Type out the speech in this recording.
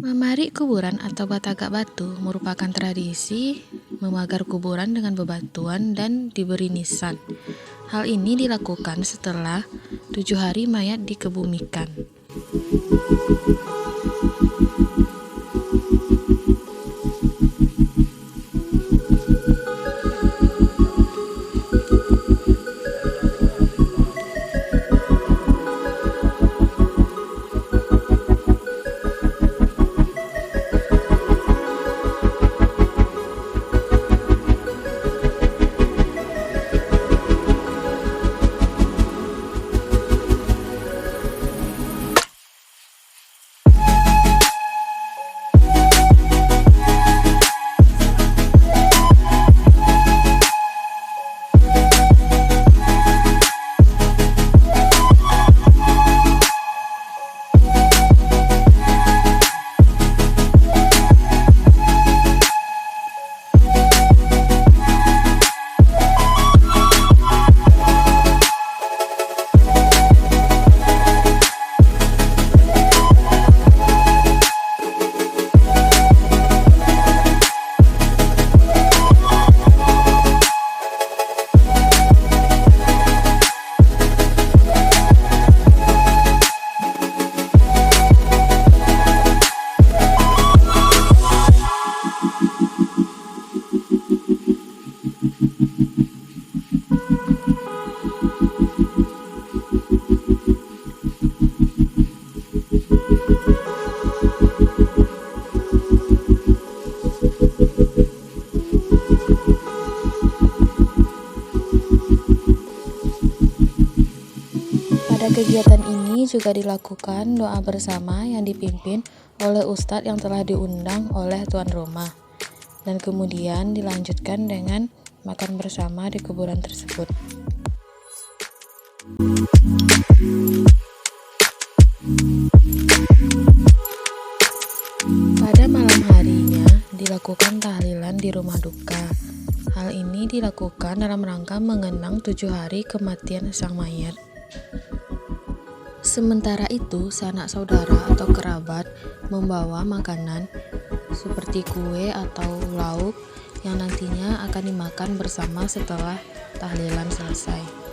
Memari kuburan atau batagak batu merupakan tradisi memagar kuburan dengan bebatuan dan diberi nisan. Hal ini dilakukan setelah 7 hari mayat dikebumikan. Pada kegiatan ini juga dilakukan doa bersama yang dipimpin oleh ustadz yang telah diundang oleh tuan rumah, dan kemudian dilanjutkan dengan makan bersama di kuburan tersebut. Pada malam harinya dilakukan tahlilan di rumah duka. Hal ini dilakukan dalam rangka mengenang 7 hari kematian sang mayat. Sementara itu, sanak saudara atau kerabat membawa makanan seperti kue atau lauk yang nantinya akan dimakan bersama setelah tahlilan selesai.